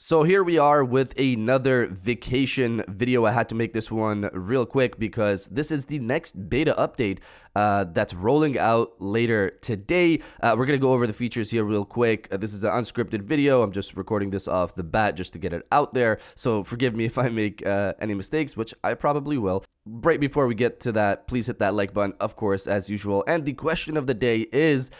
So here we are with another vacation video. I had to make this one real quick because this is the next beta update that's rolling out later today. We're going to go over the features here real quick. This is an unscripted video. I'm just recording this off the bat just to get it out there. So forgive me if I make any mistakes, which I probably will. Right before we get to that, please hit that like button, of course, as usual. And the question of the day is,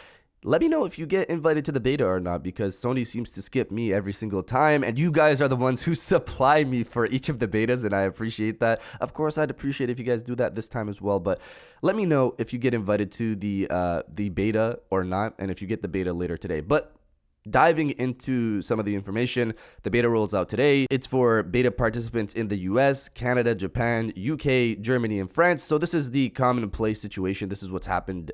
let me know if you get invited to the beta or not, because Sony seems to skip me every single time, and you guys are the ones who supply me for each of the betas, and I appreciate that. Of course, I'd appreciate if you guys do that this time as well, but let me know if you get invited to the beta or not, and if you get the beta later today. But diving into some of the information, the beta rolls out today. It's for beta participants in the US, Canada, Japan, UK, Germany, and France. So this is the commonplace situation. This is what's happened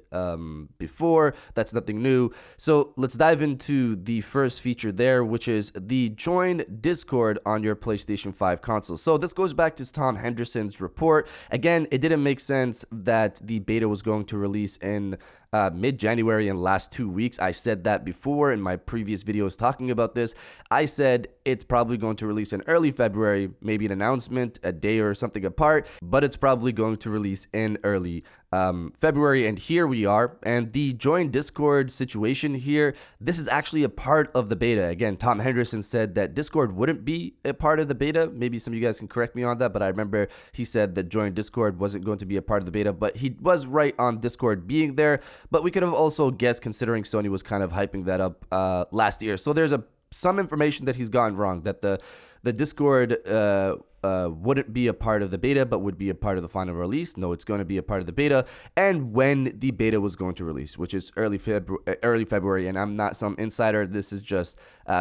before. That's nothing new. So let's dive into the first feature there, which is the join Discord on your PlayStation 5 console. So this goes back to Tom Henderson's report. Again, it didn't make sense that the beta was going to release in mid-January and last 2 weeks. I said that before in my previous videos talking about this. I said it's probably going to release in early February, maybe an announcement a day or something apart, but it's probably going to release in early February, and here we are. And the join Discord situation here, this is actually a part of the beta. Again, Tom Henderson said that Discord wouldn't be a part of the beta. Maybe some of you guys can correct me on that, but I remember he said that join Discord wasn't going to be a part of the beta, but he was right on Discord being there. But we could have also guessed, considering Sony was kind of hyping that up last year. So there's some information that he's gotten wrong, that the Discord wouldn't be a part of the beta, but would be a part of the final release. No, it's going to be a part of the beta, and when the beta was going to release, which is early February. And I'm not some insider. This is just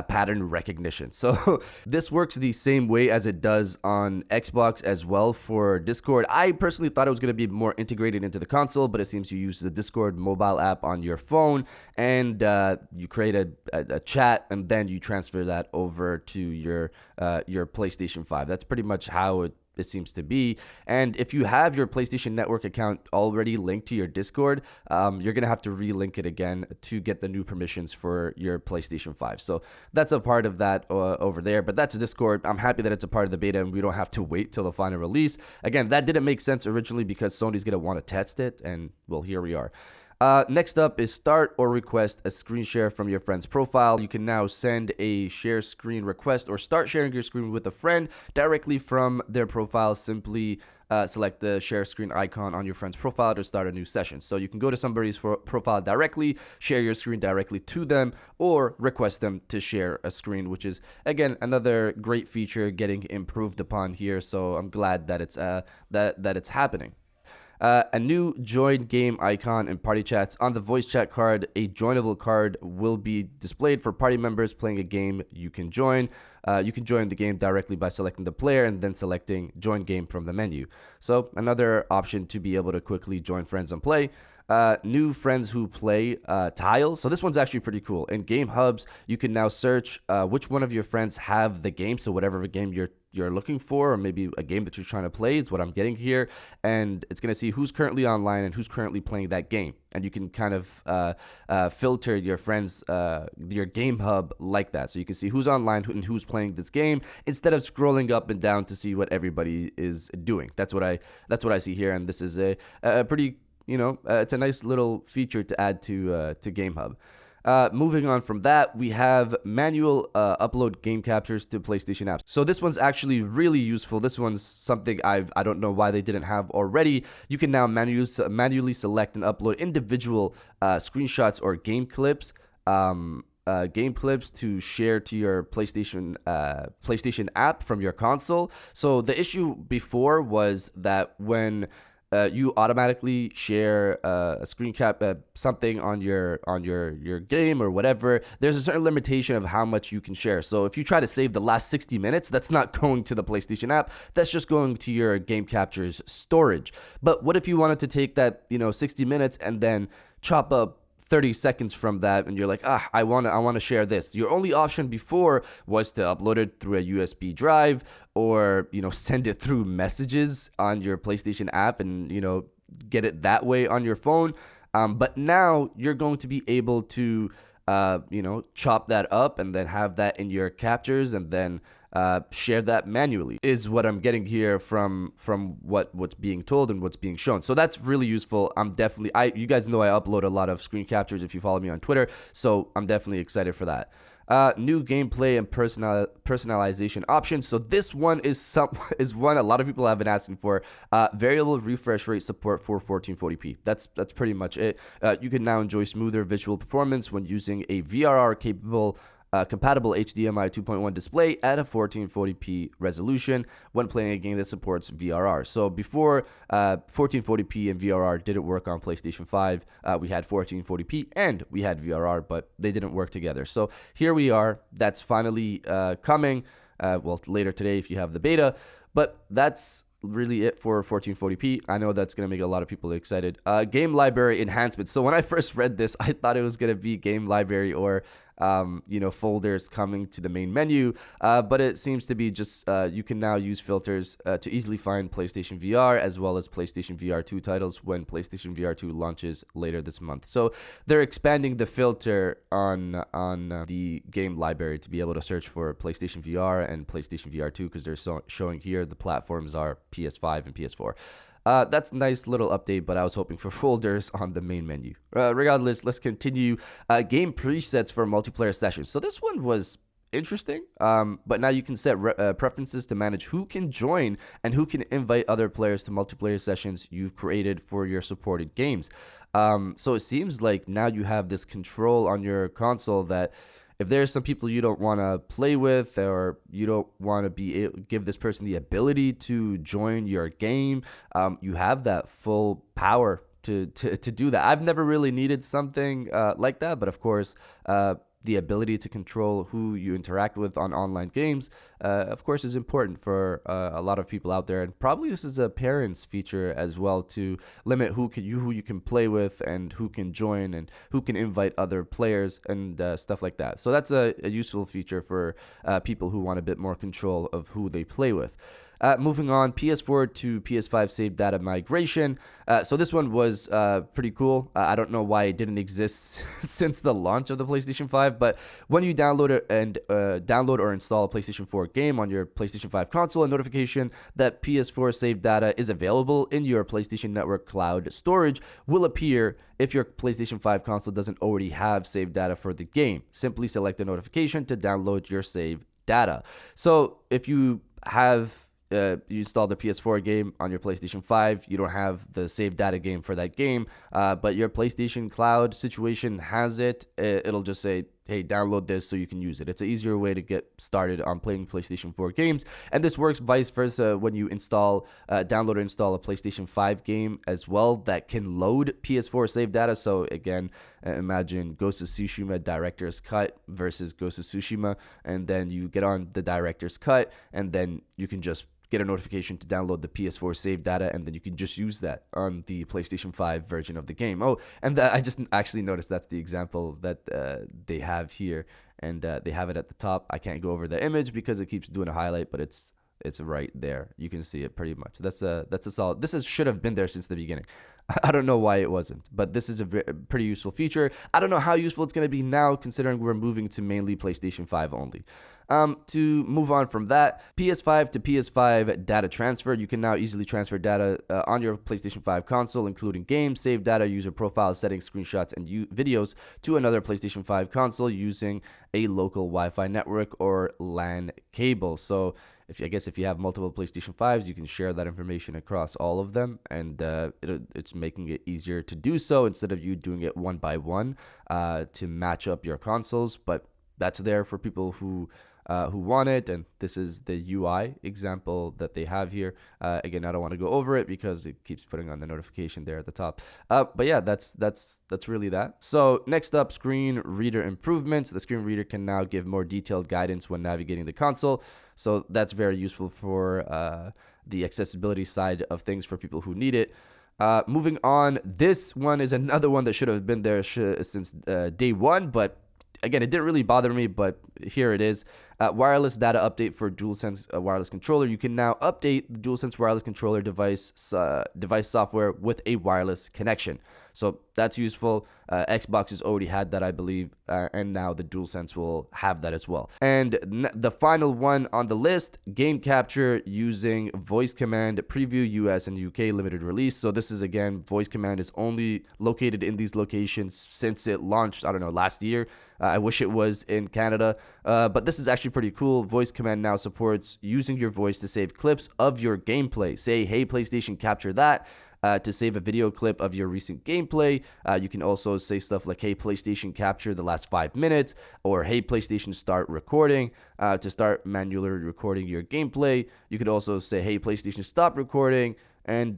pattern recognition. So this works the same way as it does on Xbox as well for Discord. I personally thought it was going to be more integrated into the console, but it seems you use the Discord mobile app on your phone, and you create a chat, and then you transfer that over to your PlayStation 5. That's pretty much how it seems to be. And if you have your PlayStation Network account already linked to your Discord, you're gonna have to relink it again to get the new permissions for your PlayStation 5. So that's a part of that over there, but that's Discord. I'm happy that it's a part of the beta and we don't have to wait till the final release. Again, that didn't make sense originally because Sony's gonna want to test it, and well, here we are. Next up is start or request a screen share from your friend's profile. You can now send a share screen request or start sharing your screen with a friend directly from their profile. Simply select the share screen icon on your friend's profile to start a new session. So you can go to somebody's profile directly, share your screen directly to them, or request them to share a screen, which is, again, another great feature getting improved upon here. So I'm glad that it's that it's happening. A new join game icon in party chats. On the voice chat card, a joinable card will be displayed for party members playing a game you can join. You can join the game directly by selecting the player and then selecting join game from the menu. So another option to be able to quickly join friends and play. New friends who play tiles. So this one's actually pretty cool. In game hubs, you can now search which one of your friends have the game. So whatever game you're looking for, or maybe a game that you're trying to play, is what I'm getting here. And it's going to see who's currently online and who's currently playing that game. And you can kind of filter your friends, your game hub like that. So you can see who's online and who's playing this game instead of scrolling up and down to see what everybody is doing. That's what I see here. And this is a pretty, it's a nice little feature to add to Game Hub. Moving on from that, we have manual upload game captures to PlayStation apps. So this one's actually really useful. This one's something I don't know why they didn't have already. You can now manually select and upload individual screenshots or game clips. To share to your PlayStation app from your console. So the issue before was that when you automatically share a screen cap, something on your game or whatever, there's a certain limitation of how much you can share. So if you try to save the last 60 minutes, that's not going to the PlayStation app. That's just going to your game captures storage. But what if you wanted to take that 60 minutes and then chop up 30 seconds from that, and you're like, I want to share this. Your only option before was to upload it through a USB drive, or send it through messages on your PlayStation app, and get it that way on your phone. But now you're going to be able to chop that up and then have that in your captures and then share that manually is what I'm getting here from what's being told and what's being shown. So that's really useful. You guys know I upload a lot of screen captures if you follow me on Twitter, so I'm definitely excited for that. New gameplay and personalization options. So this one is one a lot of people have been asking for. Variable refresh rate support for 1440p. That's pretty much it. You can now enjoy smoother visual performance when using a VRR compatible HDMI 2.1 display at a 1440p resolution when playing a game that supports VRR. So before 1440p and VRR didn't work on PlayStation 5, we had 1440p and we had VRR, but they didn't work together. So here we are. That's finally coming. Later today if you have the beta, but that's really it for 1440p. I know that's going to make a lot of people excited. Game library enhancements. So when I first read this, I thought it was going to be game library or folders coming to the main menu, but it seems to be just you can now use filters to easily find PlayStation VR as well as PlayStation VR 2 titles when PlayStation VR 2 launches later this month. So they're expanding the filter on the game library to be able to search for PlayStation VR and PlayStation VR 2 because they're showing here the platforms are PS5 and PS4. That's a nice little update, but I was hoping for folders on the main menu. Regardless, let's continue. Game presets for multiplayer sessions. So this one was interesting, but now you can set preferences to manage who can join and who can invite other players to multiplayer sessions you've created for your supported games. So it seems like now you have this control on your console that if there's some people you don't want to play with or you don't want to give this person the ability to join your game, you have that full power to do that. I've never really needed something like that, but of course, the ability to control who you interact with on online games, of course, is important for a lot of people out there. And probably this is a parent's feature as well to limit who you can play with and who can join and who can invite other players and stuff like that. So that's a useful feature for people who want a bit more control of who they play with. Moving on, PS4 to PS5 save data migration. So this one was pretty cool. I don't know why it didn't exist since the launch of the PlayStation 5, but when you download or install a PlayStation 4 game on your PlayStation 5 console, a notification that PS4 save data is available in your PlayStation Network cloud storage will appear if your PlayStation 5 console doesn't already have save data for the game. Simply select the notification to download your save data. So if you have you install the PS4 game on your PlayStation 5, you don't have the save data game for that game, but your PlayStation Cloud situation has it. It'll just say, hey, download this so you can use it. It's an easier way to get started on playing PlayStation 4 games, and this works vice versa when you download or install a PlayStation 5 game as well that can load PS4 save data. So again, imagine Ghost of Tsushima Director's Cut versus Ghost of Tsushima, and then you get on the Director's Cut, and then you can just get a notification to download the PS4 save data, and then you can just use that on the PlayStation 5 version of the game. Oh, and I just actually noticed that's the example that they have here, and they have it at the top. I can't go over the image because it keeps doing a highlight, but it's right there. You can see it pretty much. That's a solid. Should have been there since the beginning. I don't know why it wasn't, but this is a pretty useful feature. I don't know how useful it's going to be now, considering we're moving to mainly PlayStation 5 only. To move on from that, PS5 to PS5 data transfer. You can now easily transfer data on your PlayStation 5 console, including games, save data, user profiles, settings, screenshots, and videos to another PlayStation 5 console using a local Wi-Fi network or LAN cable. So if you have multiple PlayStation 5s, you can share that information across all of them, and it's making it easier to do so instead of you doing it one by one to match up your consoles. But that's there for people who want it, and this is the UI example that they have here. Again, I don't want to go over it because it keeps putting on the notification there at the top. But yeah, that's really that. So next up, screen reader improvements. The screen reader can now give more detailed guidance when navigating the console. So that's very useful for the accessibility side of things for people who need it. Moving on, this one is another one that should have been there since day one, but again, it didn't really bother me, but here it is. Wireless data update for DualSense wireless controller. You can now update the DualSense wireless controller device software with a wireless connection. So that's useful. Xbox has already had that, I believe, and now the DualSense will have that as well. And the final one on the list, game capture using voice command, preview US and UK limited release. So this is, again, voice command is only located in these locations since it launched, I don't know, last year. I wish it was in Canada, but this is actually pretty cool. Voice command now supports using your voice to save clips of your gameplay. Say, hey, PlayStation, capture that. To save a video clip of your recent gameplay. You can also say stuff like, hey, PlayStation, capture the last 5 minutes, or hey, PlayStation, start recording to start manually recording your gameplay. You could also say, hey, PlayStation, stop recording, and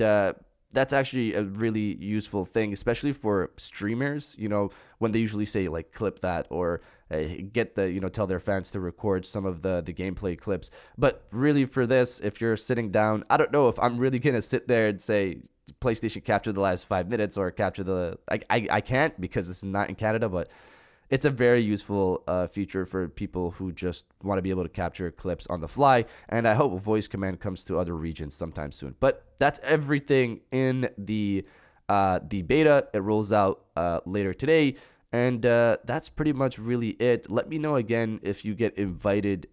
that's actually a really useful thing, especially for streamers, you know, when they usually say, like, clip that, or get the, you know, tell their fans to record some of the gameplay clips. But really for this, if you're sitting down, I don't know if I'm really going to sit there and say, PlayStation, capture the last 5 minutes, or capture the, I can't, because this is not in Canada, but it's a very useful feature for people who just want to be able to capture clips on the fly, and I hope a voice command comes to other regions sometime soon. But that's everything in the beta. It rolls out later today, and that's pretty much really it. Let me know again if you get invited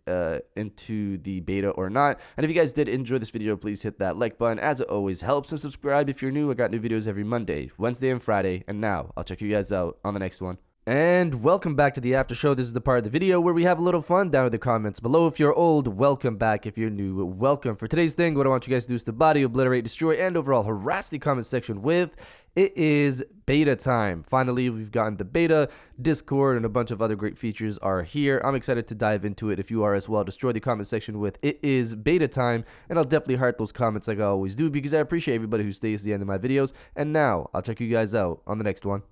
into the beta or not. And if you guys did enjoy this video, please hit that like button, as it always helps. And subscribe if you're new. I got new videos every Monday, Wednesday, and Friday. And now I'll check you guys out on the next one. And welcome back to the after show. This is the part of the video where we have a little fun down in the comments below. If you're old, welcome back. If you're new, welcome. For today's thing, what I want you guys to do is to body, obliterate, destroy, and overall harass the comment section with it is beta time. Finally, we've gotten the beta. Discord and a bunch of other great features are here. I'm excited to dive into it. If you are as well, destroy the comment section with it is beta time, and I'll definitely heart those comments like I always do, because I appreciate everybody who stays to the end of my videos. And now I'll check you guys out on the next one.